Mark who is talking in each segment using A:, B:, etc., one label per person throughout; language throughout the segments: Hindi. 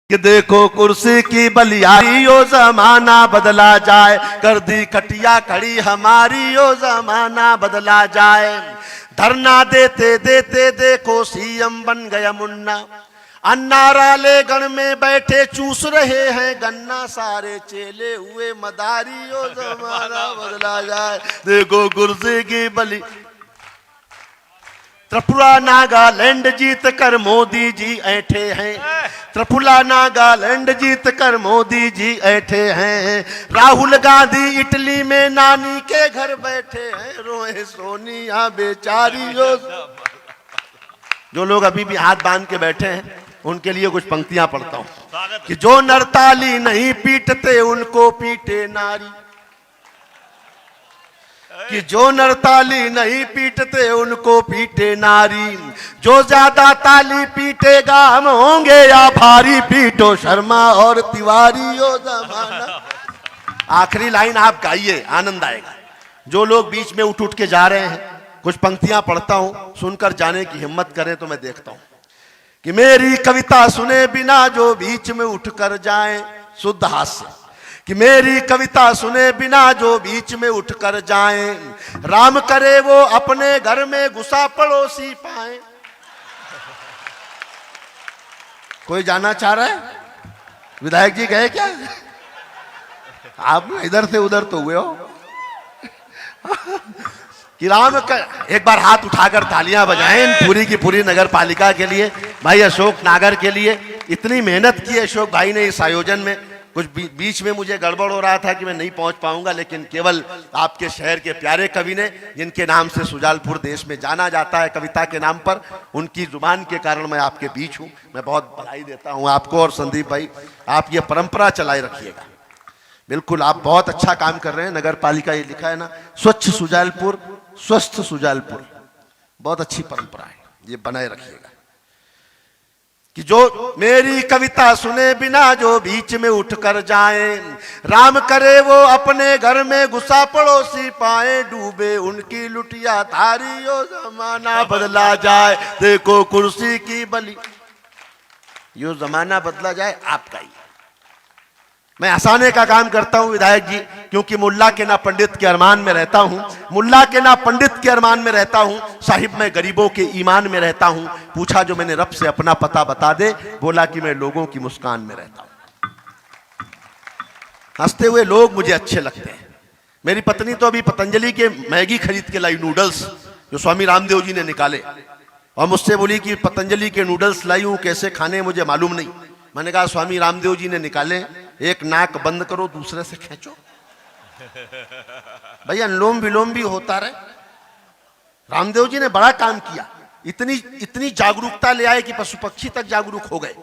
A: कि देखो कुर्सी की बलियारी ओ जमाना बदला जाए, कर दी खटिया खड़ी हमारी ओ जमाना बदला जाए। धरना देते देते देखो सीएम बन गया मुन्ना, अन्नारा ले गण में बैठे चूस रहे हैं गन्ना, सारे चेले हुए मदारी ओ जमाना बदला जाए। देखो कुर्सी की बलि त्रिपुरा नागालैंड जीत कर मोदी जी ऐठे हैं, त्रिपुरा नागालैंड जीत कर मोदी जी ऐठे हैं। राहुल गांधी इटली में नानी के घर बैठे हैं, रोए सोनिया बेचारी। जो लोग अभी भी हाथ बांध के बैठे हैं उनके लिए कुछ पंक्तियां पढ़ता हूं कि जो नरताली नहीं पीटते उनको पीटे नारी, कि जो नरताली नहीं पीटते उनको पीटे नारी। जो ज्यादा ताली पीटेगा हम होंगे या भारी, पीटो शर्मा और तिवारी ओ जमाना। आखिरी लाइन आप गाइए, आनंद आएगा। जो लोग बीच में उठ उठ के जा रहे हैं कुछ पंक्तियां पढ़ता हूं, सुनकर जाने की हिम्मत करें तो मैं देखता हूं कि मेरी कविता सुने बिना जो बीच में उठकर जाएं, शुद्ध हास्य, कि मेरी कविता सुने बिना जो बीच में उठकर जाएं, राम करे वो अपने घर में घुसा पड़ोसी पाए। कोई जाना चाह रहा है? विधायक जी गए क्या? आप इधर से उधर तो हुए हो। कि राम कर, एक बार हाथ उठाकर तालियां बजाएं पूरी की पूरी नगर पालिका के लिए, भाई अशोक नागर के लिए। इतनी मेहनत की अशोक भाई ने इस आयोजन में। कुछ बीच में मुझे गड़बड़ हो रहा था कि मैं नहीं पहुंच पाऊंगा, लेकिन केवल आपके शहर के प्यारे कवि ने, जिनके नाम से सुजालपुर देश में जाना जाता है कविता के नाम पर, उनकी जुबान के कारण मैं आपके बीच हूं। मैं बहुत बधाई देता हूं आपको। और संदीप भाई, आप ये परंपरा चलाए रखिएगा। बिल्कुल आप बहुत अच्छा काम कर रहे हैं। नगर पालिका ये लिखा है ना, स्वच्छ सुजालपुर स्वस्थ सुजालपुर, बहुत अच्छी परंपरा है, ये बनाए रखिएगा। कि जो मेरी कविता सुने बिना जो बीच में उठकर जाए, राम करे वो अपने घर में घुसा पड़ोसी पाए, डूबे उनकी लुटिया धारी ओ जमाना बदला जाए। देखो कुर्सी की बलि यो जमाना बदला जाए, आपका ही। मैं हंसाने का काम करता हूं विधायक जी, क्योंकि मुल्ला के ना पंडित के अरमान में रहता हूं, मुल्ला के ना पंडित के अरमान में रहता हूं, साहिब मैं गरीबों के ईमान में रहता हूं। पूछा जो मैंने रब से अपना पता बता दे, बोला कि मैं लोगों की मुस्कान में रहता हूं। हंसते हुए लोग मुझे अच्छे लगते हैं। मेरी पत्नी तो अभी पतंजलि के मैगी खरीद के लाई, नूडल्स जो स्वामी रामदेव जी ने निकाले, और मुझसे बोली कि पतंजलि के नूडल्स लाई हूं, कैसे खाने मुझे मालूम नहीं। मैंने कहा स्वामी रामदेव जी ने निकाले, एक नाक बंद करो दूसरे से खींचो। भैया अनुलोम विलोम भी होता रहे। रामदेव जी ने बड़ा काम किया, इतनी जागरूकता ले आए कि पशु पक्षी तक जागरूक हो गए।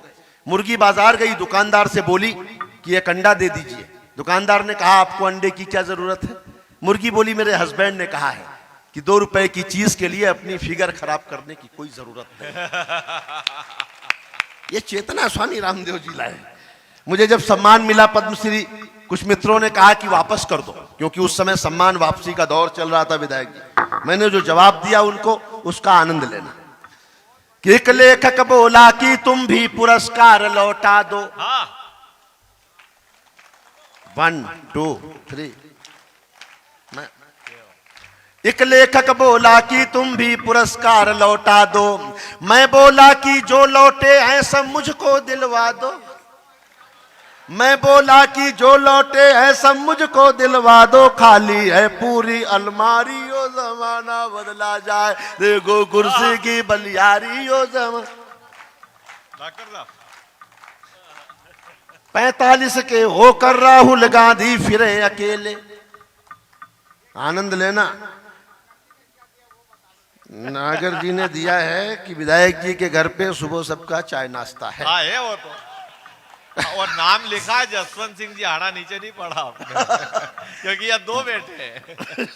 A: मुर्गी बाजार गई, दुकानदार से बोली कि एक अंडा दे दीजिए। दुकानदार ने कहा आपको अंडे की क्या जरूरत है? मुर्गी बोली मेरे हस्बैंड ने कहा है कि 2 रुपए की चीज के लिए अपनी फिगर खराब करने की कोई जरूरत नहीं। ये चेतना स्वामी रामदेव जी लाए। मुझे जब सम्मान मिला पद्मश्री, कुछ मित्रों ने कहा कि वापस कर दो, क्योंकि उस समय सम्मान वापसी का दौर चल रहा था विधायक जी। मैंने जो जवाब दिया उनको, उसका आनंद लेना। कि एक लेखक बोला कि तुम भी पुरस्कार लौटा दो। 1 2 3। एक लेखक बोला कि तुम भी पुरस्कार लौटा दो, मैं बोला कि जो लौटे हैं सब मुझको दिलवा दो। मैं बोला कि जो लौटे हैं सब मुझको दिलवा दो, खाली है पूरी अलमारी ओ जमाना बदला जाए। देखो कुर्सी की बलियारी ओ जमाना। 45 के होकर राहुल गांधी फिरे अकेले। आनंद लेना। नागर जी ने दिया है कि विधायक जी के घर पे सुबह सबका चाय नाश्ता है।
B: हाँ है वो तो, और नाम लिखा है जसवंत सिंह जी, हाड़ा नीचे नहीं पढ़ा आपने। क्योंकि यहाँ 2 बेटे हैं।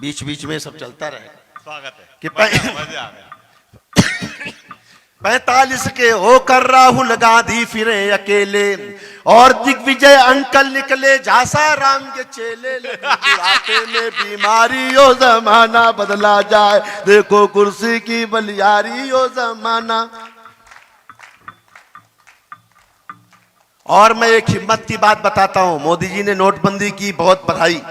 A: बीच बीच में सब चलता रहे।
B: स्वागत है
A: कि
B: मजे आ गए।
A: 45 के होकर राहुल गांधी फिरे अकेले, और दिग्विजय अंकल निकले झांसा राम के चेले। बुढ़ापे में बीमारी ओ जमाना बदला जाए। देखो कुर्सी की बलियारी ओ जमाना। और मैं एक हिम्मत की बात बताता हूं, मोदी जी ने नोटबंदी की, बहुत बधाई,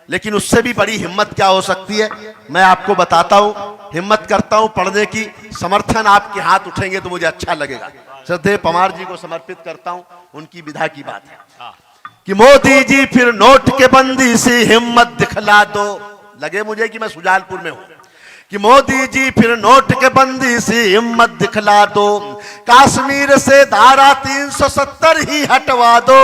A: लेकिन उससे भी बड़ी हिम्मत क्या हो सकती है मैं आपको बताता हूं। हिम्मत करता हूं पढ़ने की, समर्थन आपके हाथ उठेंगे तो मुझे अच्छा लगेगा। श्रद्धेय पवार जी को समर्पित करता हूं, उनकी विधा की बात है कि मोदी जी फिर नोट के बंदी से हिम्मत दिखला दो। लगे मुझे कि मैं सुजालपुर में हूं। कि मोदी जी फिर नोट के बंदी से हिम्मत दिखला दो, कश्मीर से धारा 370 ही हटवा दो,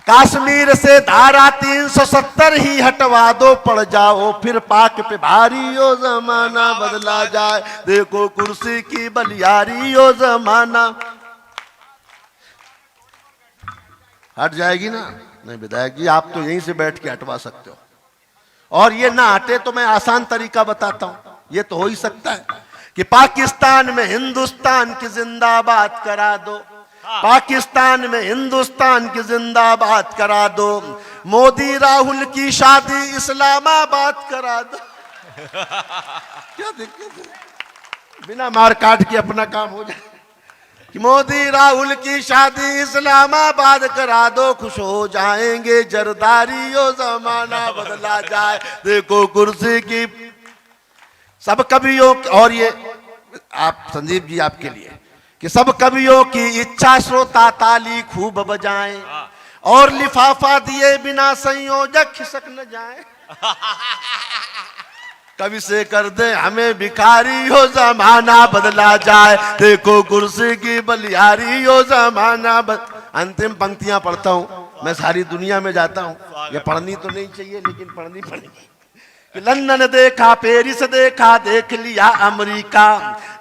A: कश्मीर से धारा 370 ही हटवा दो, पड़ जाओ फिर पाक पे भारी, ओ जमाना बदला जाए, देखो कुर्सी की बलियारी, ओ जमाना हट जाएगी ना। नहीं विधायक जी, आप तो यहीं से बैठ के हटवा सकते हो, और ये ना हटे तो मैं आसान तरीका बताता हूं। ये तो हो ही सकता है कि पाकिस्तान में हिंदुस्तान की जिंदाबाद करा दो, पाकिस्तान में हिंदुस्तान की जिंदाबाद करा दो, मोदी राहुल की शादी इस्लामाबाद करा दो। क्या दिक्कत है, बिना मार काट के अपना काम हो जाए। कि मोदी राहुल की शादी इस्लामाबाद करा दो, खुश हो जाएंगे जरदारी, ओ जमाना बदला जाए, देखो कुर्सी की सब कवियों। और ये आप संजीव जी आपके लिए कि सब कवियों की इच्छा श्रोता ताली खूब बजाएं, और लिफाफा दिए बिना संयोजक खिसक न जाए, कवि से कर दे हमें भिखारी, हो जमाना बदला जाए, देखो कुर्सी की बलिहारी, हो जमाना अंतिम पंक्तियां पढ़ता हूं। मैं सारी दुनिया में जाता हूं, ये पढ़नी तो नहीं चाहिए लेकिन पढ़नी पड़ेगी। लंदन देखा, पेरिस देखा, देख लिया अमेरिका,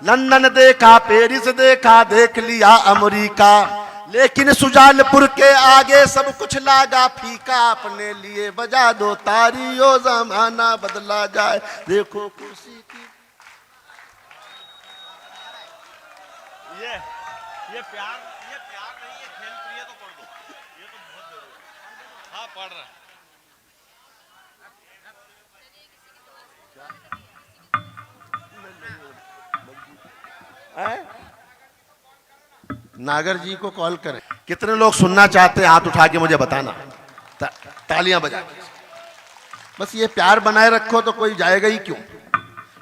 A: लंदन देखा, पेरिस देखा, देख लिया अमेरिका, लेकिन सुजालपुर के आगे सब कुछ लागा फीका, अपने लिए बजा दो तारी, ओ जमाना बदला जाए, देखो कुर्सी की।
B: ये प्यार नहीं है, खेल प्रिय तो पढ़ दो, ये तो बहुत जरूरी है। हाँ पढ़ रहा
A: है। नागर जी को कॉल करें। कितने लोग सुनना चाहते हैं हाथ उठा के मुझे बताना, तालियां बजा के। बस ये प्यार बनाए रखो तो कोई जाएगा ही क्यों।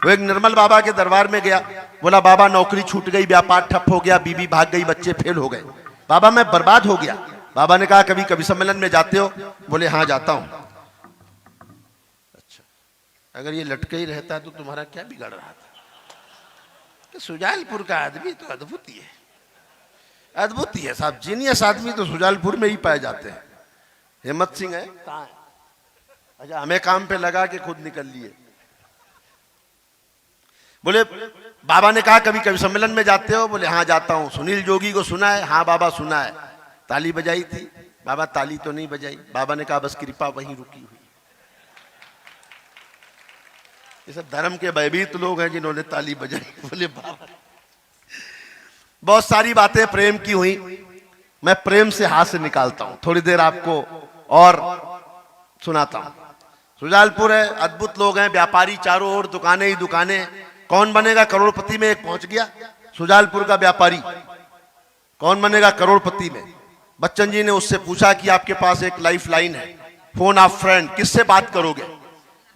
A: वो एक निर्मल बाबा के दरबार में गया, बोला बाबा नौकरी छूट गई, व्यापार ठप हो गया, बीबी भाग गई, बच्चे फेल हो गए, बाबा मैं बर्बाद हो गया। बाबा ने कहा कभी कवि सम्मेलन में जाते हो? बोले हाँ जाता हूं। अच्छा, अगर ये लटके ही रहता है तो तुम्हारा क्या बिगड़ रहा था? कि सुजालपुर का आदमी तो अद्भुत ही है, अद्भुत ही है साहब, जीनियस आदमी तो सुजालपुर में ही पाए जाते हैं। हिम्मत सिंह है कहाँ है? अच्छा, हमें काम पे लगा के खुद निकल लिए। बोले बाबा ने कहा कभी कवि सम्मेलन में जाते हो? बोले हाँ जाता हूं। सुनील जोगी को सुना है? हाँ बाबा सुना है। ताली बजाई थी? बाबा ताली तो नहीं बजाई। बाबा ने कहा बस कृपा वहीं रुकी हुई। ये सब धर्म के भयभीत लोग हैं जिन्होंने ताली बजाई। बोले बाबा, बहुत सारी बातें प्रेम की हुई, मैं प्रेम से हास्य निकालता हूं, थोड़ी देर आपको और सुनाता हूं। सुजालपुर है, अद्भुत लोग हैं, व्यापारी चारों ओर, दुकानें ही दुकानें। कौन बनेगा करोड़पति में? एक पहुंच गया सुजालपुर का व्यापारी, कौन बनेगा करोड़पति में? बच्चन जी ने उससे पूछा कि आपके पास एक लाइफ लाइन है, फोन ऑफ फ्रेंड, किससे बात करोगे?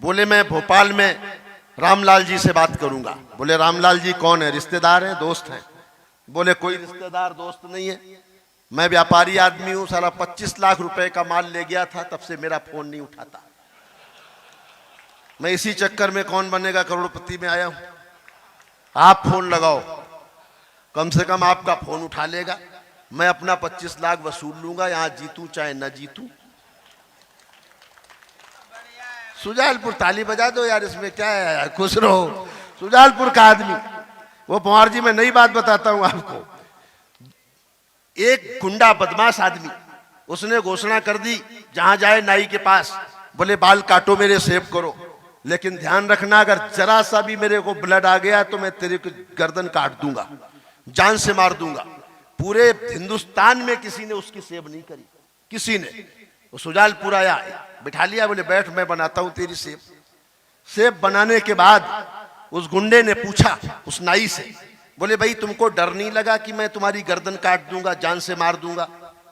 A: बोले मैं भोपाल में रामलाल जी से बात करूंगा। बोले रामलाल जी कौन है? रिश्तेदार हैं, दोस्त हैं? बोले कोई रिश्तेदार दोस्त नहीं है, मैं व्यापारी आदमी हूं, सारा 25 लाख रुपए का माल ले गया था, तब से मेरा फोन नहीं उठाता, मैं इसी चक्कर में कौन बनेगा करोड़पति में आया हूं। आप फोन लगाओ, कम से कम आपका फोन उठा लेगा, मैं अपना 25 लाख वसूल लूंगा, यहां जीतूं चाहे न जीतूं। सुजालपुर, ताली बजा दो यार, इसमें क्या है, खुश रहो। सुजालपुर का आदमी, वो पवार जी मैं नई बात बताता हूं आपको। एक गुंडा बदमाश आदमी, उसने घोषणा कर दी जहां जाए नाई के पास, बोले बाल काटो मेरे, सेव करो, लेकिन ध्यान रखना अगर जरा सा भी मेरे को ब्लड आ गया तो मैं तेरे को गर्दन काट दूंगा, जान से मार दूंगा। पूरे हिंदुस्तान में किसी ने उसकी सेव नहीं करी, किसी ने। वो सुजालपुर आया, बिठा लिया, बोले बैठ मैं बनाता हूं तेरी सेव। सेव बनाने के बाद उस गुंडे ने पूछा उस नाई से, बोले भाई तुमको डर नहीं लगा कि मैं तुम्हारी गर्दन काट दूंगा, जान से मार दूंगा?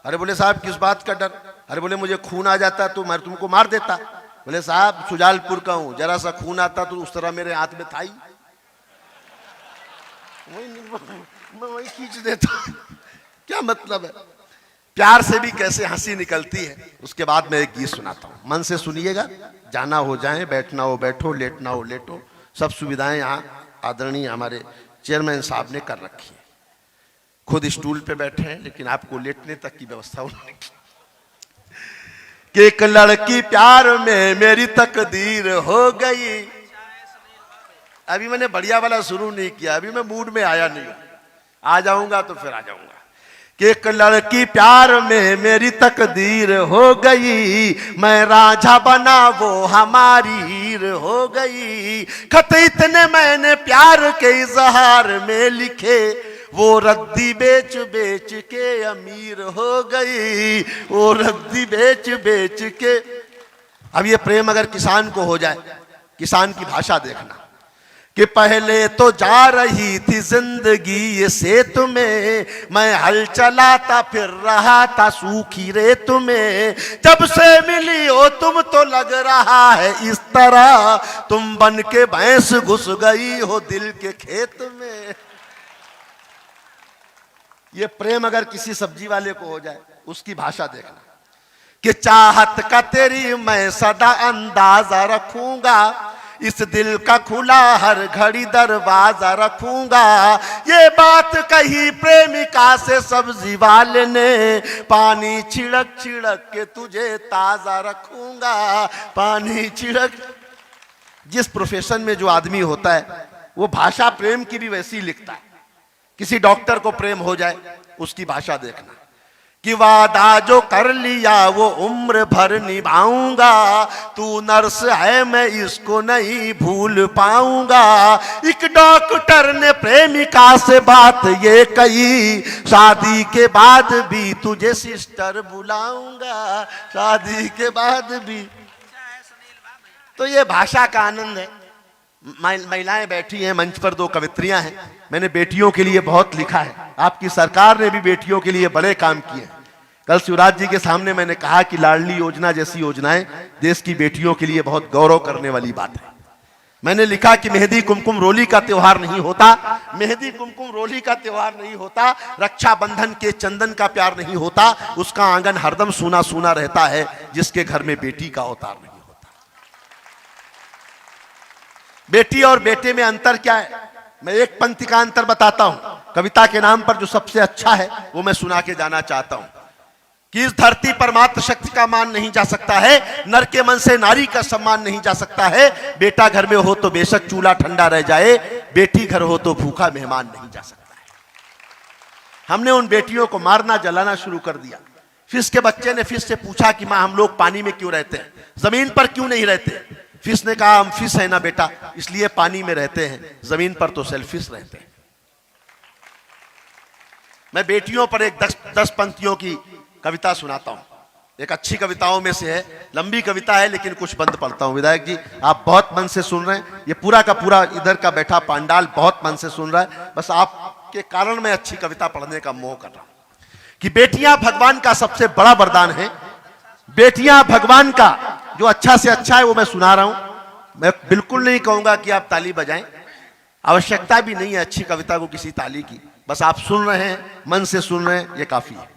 A: अरे बोले साहब किस बात का डर? अरे बोले मुझे खून आ जाता तो मैं तुमको मार देता। बोले साहब सुजालपुर का हूं, जरा सा खून आता तो उस तरह मेरे हाथ में था ही, मैं वही खींच देता। क्या मतलब है? प्यार से भी कैसे हंसी निकलती है। उसके बाद मैं एक गीत सुनाता हूं, मन से सुनिएगा। जाना हो जाए, बैठना हो बैठो, लेटना हो लेटो, सब सुविधाएं यहाँ आदरणीय हमारे चेयरमैन साहब ने कर रखी है। खुद स्टूल पे बैठे हैं लेकिन आपको लेटने तक की व्यवस्था उन्होंने की। कि एक लड़की प्यार में मेरी तकदीर हो गई। अभी मैंने बढ़िया वाला शुरू नहीं किया, अभी मैं मूड में आया नहीं, आ जाऊंगा तो फिर आ जाऊंगा। कि एक लड़की प्यार में मेरी तकदीर हो गई, मैं राजा बना वो हमारी हीर हो गई। खत इतने मैंने प्यार के इजहार में लिखे, वो रद्दी बेच बेच के अमीर हो गई, वो रद्दी बेच बेच के। अब ये प्रेम अगर किसान को हो जाए, किसान की भाषा देखना कि पहले तो जा रही थी जिंदगी ये सेत में, मैं हल चलाता फिर रहा था सूखी रेत में। जब से मिली हो तुम तो लग रहा है इस तरह, तुम बन के भैंस घुस गई हो दिल के खेत में। ये प्रेम अगर किसी सब्जी वाले को हो जाए, उसकी भाषा देखना कि चाहत का तेरी मैं सदा अंदाजा रखूंगा, इस दिल का खुला हर घड़ी दरवाजा रखूंगा। ये बात कही प्रेमिका से सब्जी वाले ने, पानी छिड़क छिड़क के तुझे ताजा रखूंगा, पानी छिड़क। जिस प्रोफेशन में जो आदमी होता है वो भाषा प्रेम की भी वैसी लिखता है। किसी डॉक्टर को प्रेम हो जाए, उसकी भाषा देखना कि वादा जो कर लिया वो उम्र भर निभाऊंगा, तू नर्स है मैं इसको नहीं भूल पाऊंगा। एक डॉक्टर ने प्रेमिका से बात ये कही, शादी के बाद भी तुझे सिस्टर बुलाऊंगा, शादी के बाद भी। तो ये भाषा का आनंद है। महिलाएं बैठी हैं मंच पर, दो कवित्रियां हैं। मैंने बेटियों के लिए बहुत लिखा है, आपकी सरकार ने भी बेटियों के लिए बड़े काम किए हैं। कल शिवराज जी के सामने मैंने कहा कि लाडली योजना जैसी योजनाएं देश की बेटियों के लिए बहुत गौरव करने वाली बात है। मैंने लिखा कि मेहंदी कुमकुम रोली का त्योहार नहीं होता, मेहंदी कुमकुम रोली का त्योहार नहीं होता, रक्षाबंधन के चंदन का प्यार नहीं होता, उसका आंगन हरदम सूना सूना रहता है जिसके घर में बेटी का अवतार नहीं होता। बेटी और बेटे में अंतर क्या है? मैं एक पंक्ति का अंतर बताता हूं, कविता के नाम पर जो सबसे अच्छा है वो मैं सुना के जाना चाहता हूं कि इस धरती पर मात्र शक्ति का मान नहीं जा सकता है, नर के मन से नारी का सम्मान नहीं जा सकता है। बेटा घर में हो तो बेशक चूल्हा ठंडा रह जाए, बेटी घर हो तो भूखा मेहमान नहीं जा सकता है। हमने उन बेटियों को मारना जलाना शुरू कर दिया। फिश के बच्चे ने फिश से पूछा कि माँ हम लोग पानी में क्यों रहते हैं, जमीन पर क्यों नहीं रहते? फिश ने कहा हम फिश है ना बेटा, इसलिए पानी में रहते हैं, जमीन पर तो सेल्फिश रहते हैं। मैं बेटियों पर एक 10 पंक्तियों की कविता सुनाता हूं। एक अच्छी कविताओं में से है, लंबी कविता है लेकिन कुछ बंद पढ़ता हूं। विधायक जी आप बहुत मन से सुन रहे हैं, ये पूरा का पूरा इधर का बैठा पांडाल बहुत मन से सुन रहा है, बस आपके कारण मैं अच्छी कविता पढ़ने का मोह कर रहा हूं। कि बेटियां भगवान का सबसे बड़ा वरदान है, बेटियां भगवान का जो अच्छा से अच्छा है वो मैं सुना रहा हूं। मैं बिल्कुल नहीं कहूंगा कि आप ताली बजाएं, आवश्यकता भी नहीं है अच्छी कविता को किसी ताली की, बस आप सुन रहे हैं, मन से सुन रहे हैं, ये काफी है।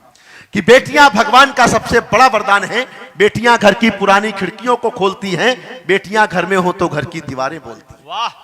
A: कि बेटियां भगवान का सबसे बड़ा वरदान है, बेटियां घर की पुरानी खिड़कियों को खोलती हैं, बेटियां घर में हो तो घर की दीवारें बोलती हैं।
B: वाह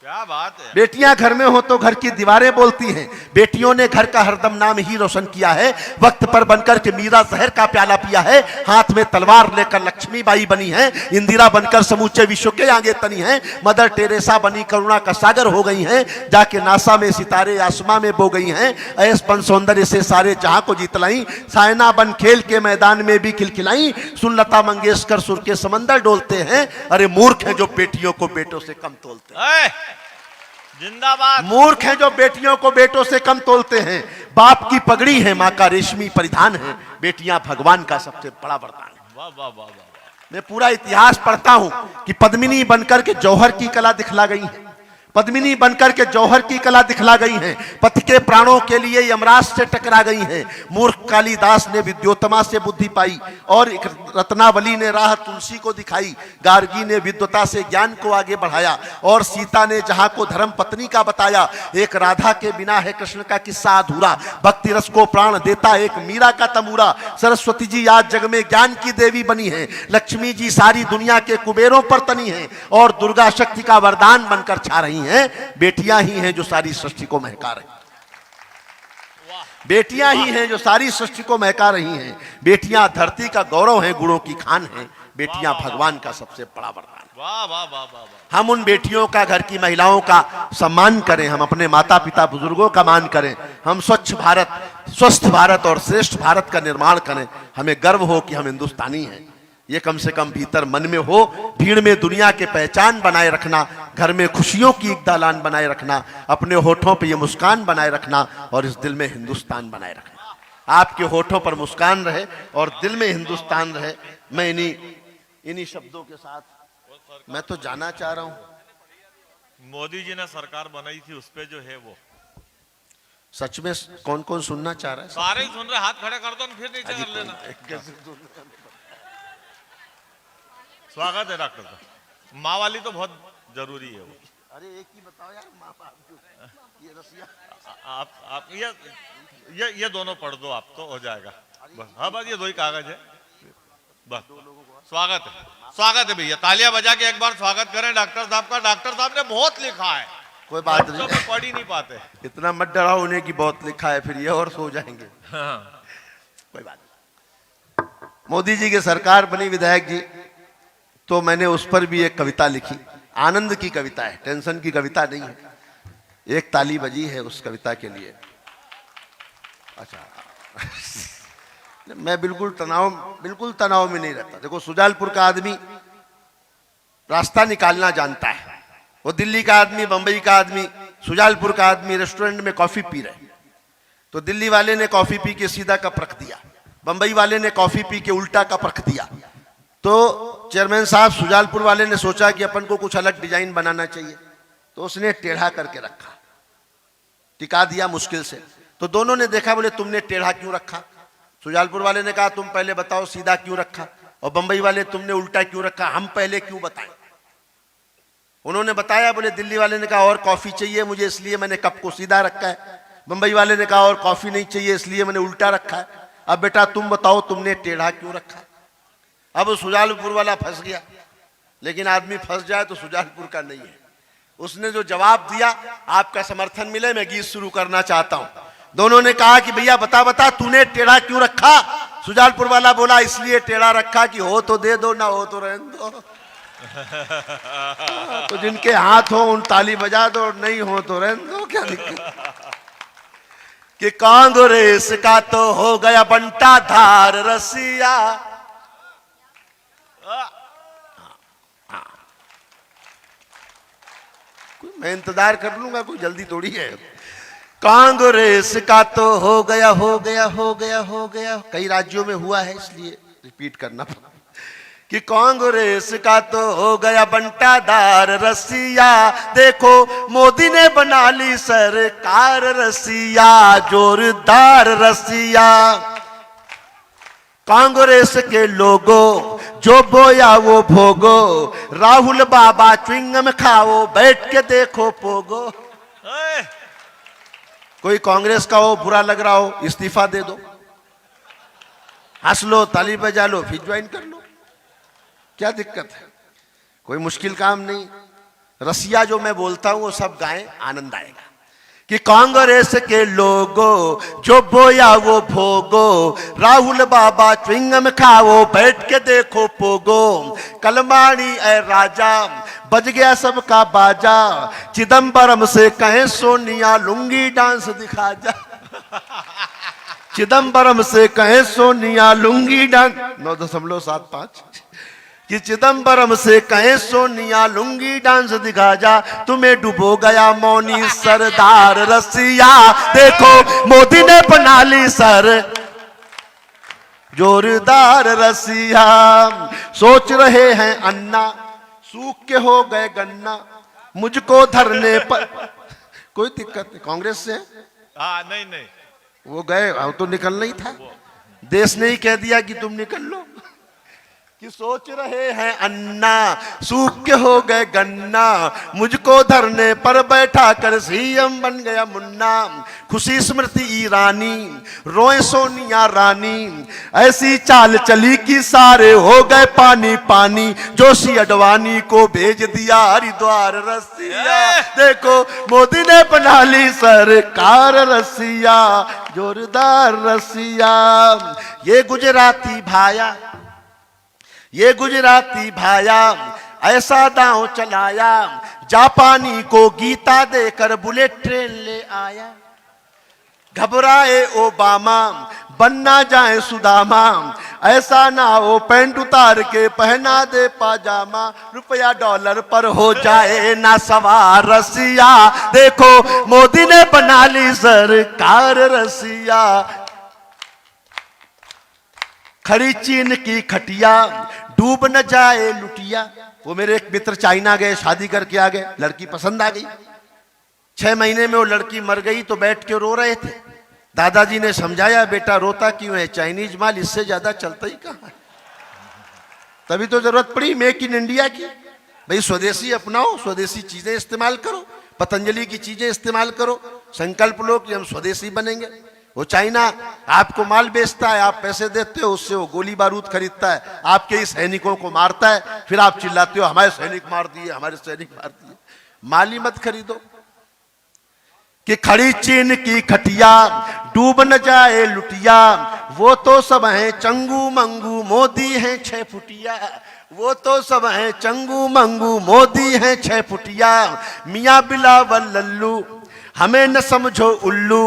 B: क्या बात है।
A: बेटियां घर में हो तो घर की दीवारें बोलती हैं, बेटियों ने घर का हरदम नाम ही रोशन किया है, वक्त पर बनकर के मीरा जहर का प्याला पिया है, हाथ में तलवार लेकर लक्ष्मीबाई बनी है, इंदिरा बनकर समूचे विश्व के आगे तनी है, मदर टेरेसा बनी करुणा का सागर हो गई हैं, जाके नासा में सितारे आसमां में बो गई हैं, ऐस बन सौंदर्य से सारे जहां को जीतलाई, सायना बन खेल के मैदान में भी खिलखिलाई, सुन लता मंगेशकर सुर के समंदर डोलते हैं, अरे मूर्ख हैं जो बेटियों को बेटों से कम तोलते हैं।
B: जिंदाबाद। मूर्ख
A: हैं जो बेटियों को बेटों से कम तोलते हैं। बाप की पगड़ी है, माँ का रेशमी परिधान है, बेटियां भगवान का सबसे बड़ा वरदान है।
B: वाह वाह वाह वाह।
A: मैं पूरा इतिहास पढ़ता हूं कि पद्मिनी बनकर के जौहर की कला दिखला गई है, पद्मिनी बनकर के जौहर की कला दिखला गई हैं, पति के प्राणों के लिए यमराज से टकरा गई हैं। मूर्ख कालिदास ने विद्योत्तमा से बुद्धि पाई और एक रत्नावली ने राह तुलसी को दिखाई। गार्गी ने विद्वता से ज्ञान को आगे बढ़ाया और सीता ने जहां को धर्म पत्नी का बताया। एक राधा के बिना है कृष्ण का किस्सा अधूरा, भक्ति रस को प्राण देता एक मीरा का तमूरा। सरस्वती जी आज जग में ज्ञान की देवी बनी है, लक्ष्मी जी सारी दुनिया के कुबेरों पर तनी है और दुर्गा शक्ति का वरदान बनकर छा रही हैं। बेटियां ही हैं जो सारी सृष्टि को महका रही, बेटियां ही हैं जो सारी सृष्टि को महका रही हैं। बेटियां धरती का गौरव हैं, गुणों की खान हैं। बेटियां भगवान का सबसे बड़ा वरदान।
B: वाह वाह वाह वाह।
A: हम उन बेटियों का, घर की महिलाओं का सम्मान करें, हम अपने माता पिता बुजुर्गों का मान करें, हम स्वच्छ भारत, स्वस्थ भारत और श्रेष्ठ भारत का निर्माण करें। हमें गर्व हो कि हम हिंदुस्तानी हैं, ये कम से कम भीतर मन में हो। भीड़ में दुनिया के पहचान बनाए रखना, घर में खुशियों की एक दालान बनाए रखना, अपने होठों पे ये मुस्कान बनाए रखना और इस दिल में हिंदुस्तान बनाए रखना। आपके होठों पर मुस्कान रहे और दिल में हिंदुस्तान रहे। मैं इन्हीं शब्दों के साथ मैं तो जाना चाह रहा हूं।
B: मोदी जी ने सरकार बनाई थी, उस पे जो है वो
A: सच में कौन कौन सुनना चाह रहा है?
B: सारे ही सुन रहे, हाथ खड़े कर दो, फिर नीचे कर लेना। स्वागत है डॉक्टर साहब। माँ वाली तो बहुत जरूरी है वो।
A: अरे एक ही बताओ यार, माँ बाप ये रसिया
B: आप ये दोनों पढ़ दो, आप तो हो जाएगा बस। हाँ बस ये दो ही कागज है बस। स्वागत है, स्वागत है भैया, तालियां बजा के एक बार स्वागत करें डॉक्टर साहब का। डॉक्टर साहब ने बहुत लिखा है,
A: कोई बात नहीं,
B: तो पढ़ ही नहीं पाते।
A: इतना मत डराओ उन्हें कि बहुत लिखा है, फिर ये और सो जाएंगे।
B: हाँ।
A: कोई बात नहीं। मोदी जी की सरकार बनी, विधायक जी, तो मैंने उस पर भी एक कविता लिखी। आनंद की कविता है, टेंशन की कविता नहीं है। एक ताली बजी है उस कविता के लिए। अच्छा मैं बिल्कुल तनाव में नहीं रहता। देखो, सुजालपुर का आदमी रास्ता निकालना जानता है। वो दिल्ली का आदमी, बंबई का आदमी, सुजालपुर का आदमी रेस्टोरेंट में कॉफी पी रहे, तो दिल्ली वाले ने कॉफी पी के सीधा कप रख दिया, बंबई वाले ने कॉफी पी के उल्टा कप रख दिया। तो चेयरमैन साहब, सुजालपुर वाले ने सोचा कि अपन को कुछ अलग डिजाइन बनाना चाहिए, तो उसने टेढ़ा करके रखा, टिका दिया मुश्किल से। तो दोनों ने देखा, बोले तुमने टेढ़ा क्यों रखा? सुजालपुर वाले ने कहा तुम पहले बताओ सीधा क्यों रखा, और बंबई वाले तुमने उल्टा क्यों रखा, हम पहले क्यों बताएं। उन्होंने बताया, बोले दिल्ली वाले ने कहा और कॉफी चाहिए मुझे, इसलिए मैंने कप को सीधा रखा है। बंबई वाले ने कहा और कॉफी नहीं चाहिए, इसलिए मैंने उल्टा रखा है। अब बेटा तुम बताओ तुमने टेढ़ा क्यों रखा। अब सुजालपुर वाला फंस गया, लेकिन आदमी फंस जाए तो सुजालपुर का नहीं है। उसने जो जवाब दिया, आपका समर्थन मिले, मैं गीत शुरू करना चाहता हूं। दोनों ने कहा कि भैया बता तूने टेढ़ा क्यों रखा। सुजालपुर वाला बोला इसलिए टेढ़ा रखा कि हो तो दे दो, ना हो तो रहने दो। तो जिनके हाथ हो उन ताली बजा दो, नहीं हो तो रहने दो, क्या दिक्कत। कि कांग्रेस का तो हो गया बंटा धार रसिया। मैं इंतजार कर लूंगा, कोई जल्दी थोड़ी है। कांग्रेस का तो हो गया। कई राज्यों में हुआ है, इसलिए रिपीट करना पड़ा कि कांग्रेस का तो हो गया बंटाधार रसिया। देखो मोदी ने बना ली सरकार रसिया, जोरदार रसिया। कांग्रेस के लोगों जो बोया वो भोगो, राहुल बाबा च्युइंगम खाओ, बैठ के देखो पोगो। कोई कांग्रेस का हो, बुरा लग रहा हो, इस्तीफा दे दो, हंस लो, ताली बजा लो, फिर ज्वाइन कर लो, क्या दिक्कत है। कोई मुश्किल काम नहीं। रसिया जो मैं बोलता हूं वो सब गाएं, आनंद आएगा। कि कांग्रेस के लोगों जो बोया वो भोगो, राहुल बाबा च्युइंगम खाओ, बैठ के देखो पोगो। कलमाणी ए राजा बज गया सबका बाजा, चिदम्बरम से कहें सोनिया लुंगी डांस दिखा जा। चिदम्बरम से कहें सोनिया लुंगी डांस 9.75 कि चिदम्बरम से कहें सोनिया लुंगी डांस दिखा जा। तुम्हें डुबो गया मौनी सरदार रसिया। देखो मोदी ने बना ली सर जोरदार रसिया। सोच रहे हैं अन्ना सूख के हो गए गन्ना, मुझको धरने पर कोई दिक्कत नहीं, कांग्रेस से
B: हाँ नहीं नहीं,
A: वो गए, वो तो निकलना ही था, देश ने ही कह दिया कि तुम निकल लो। कि सोच रहे हैं अन्ना सूख के हो गए गन्ना, मुझको धरने पर बैठा कर सीएम बन गया मुन्ना। खुशी स्मृति ईरानी रोए सोनिया रानी, ऐसी चाल चली कि सारे हो गए पानी पानी। जोशी अडवाणी को भेज दिया हरिद्वार रसिया, देखो मोदी ने बना ली सरकार रसिया, जोरदार रसिया। ये गुजराती भाया, ये गुजराती भाया ऐसा दांव चलाया, जापानी को गीता देकर बुलेट ट्रेन ले आया। घबराए ओबामा बनना जाए सुदामा, ऐसा ना हो पैंट उतार के पहना दे पाजामा। रुपया डॉलर पर हो जाए ना सवार रसिया, देखो मोदी ने बना ली सरकार रसिया। खड़ी चीन की खटिया डूब न जाए लुटिया। वो मेरे एक मित्र चाइना गए, शादी करके आ गए, लड़की पसंद आ गई, 6 महीने में वो लड़की मर गई तो बैठ के रो रहे थे। दादाजी ने समझाया, बेटा रोता क्यों है, चाइनीज माल इससे ज्यादा चलता ही कहाँ है। तभी तो जरूरत पड़ी मेक इन इंडिया की, भाई स्वदेशी अपनाओ, स्वदेशी चीजें इस्तेमाल करो, पतंजलि की चीजें इस्तेमाल करो, संकल्प लो कि हम स्वदेशी बनेंगे। वो चाइना आपको माल बेचता है, आप पैसे देते हो, उससे वो गोली बारूद खरीदता है, आपके ही सैनिकों को मारता है, फिर आप चिल्लाते हो हमारे सैनिक मार दिए, हमारे सैनिक मार दिए। माल ही मत खरीदो। कि खड़ी चीन की खटिया डूब न जाए लुटिया, वो तो सब हैं चंगू मंगू मोदी हैं 6 फुटिया। वो तो सब हैं चंगू मंगू मोदी हैं 6 फुटिया। मियाँ बिलावल लल्लू हमें न समझो उल्लू,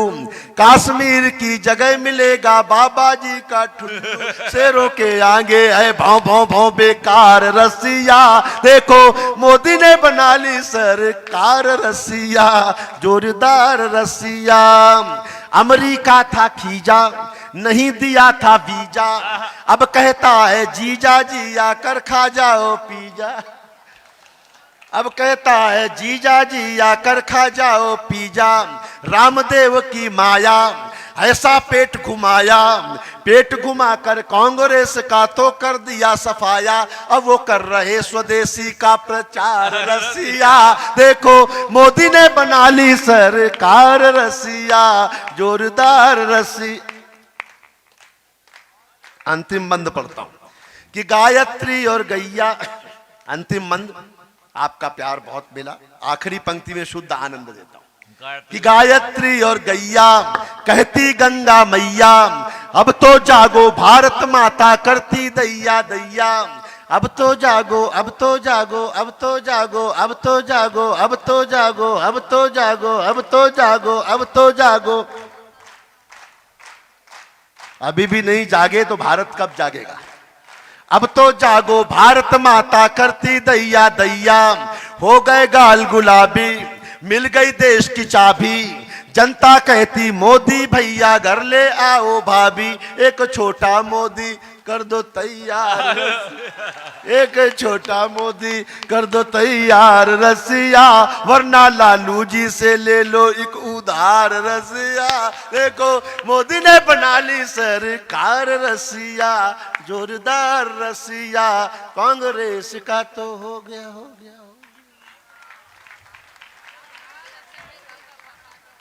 A: कश्मीर की जगह मिलेगा बाबा जी का ठुल्लू। शेरों के आगे है भाव भाव भाव बेकार रसिया, देखो मोदी ने बना ली सरकार रसिया, जोरदार रसिया। अमेरिका था खीजा नहीं दिया था वीजा, अब कहता है जीजा जी आकर खा जाओ पिज्जा। अब कहता है जीजा जी आकर खा जाओ पिज्जा। रामदेव की माया ऐसा पेट घुमाया, पेट घुमाकर कांग्रेस का तो कर दिया सफाया। अब वो कर रहे स्वदेशी का प्रचार रसिया, देखो मोदी ने बना ली सरकार रसिया, जोरदार रसी। अंतिम बंद पढ़ता हूं कि गायत्री और गैया, अंतिम बंद, आपका प्यार बहुत मिला, आखिरी पंक्ति में शुद्ध आनंद देता हूं कि गायत्री और गैया कहती गंगा मैया, अब तो जागो भारत माता करती दैया दैया। अब तो जागो, अब तो जागो, अब तो जागो, अब तो जागो, अब तो जागो, अब तो जागो, अब तो जागो, अब तो जागो। अभी भी नहीं जागे तो भारत कब जागेगा। अब तो जागो भारत माता करती दैया दैया, हो गए गाल गुलाबी मिल गई देश की चाबी। जनता कहती मोदी भैया घर ले आओ भाभी, एक छोटा मोदी कर दो तैयार, एक छोटा मोदी कर दो तैयार रसिया, वरना लालू जी से ले लो एक उधार रसिया। देखो मोदी ने बना ली सरकार रसिया, जोरदार रसिया। कांग्रेस का तो हो गया हो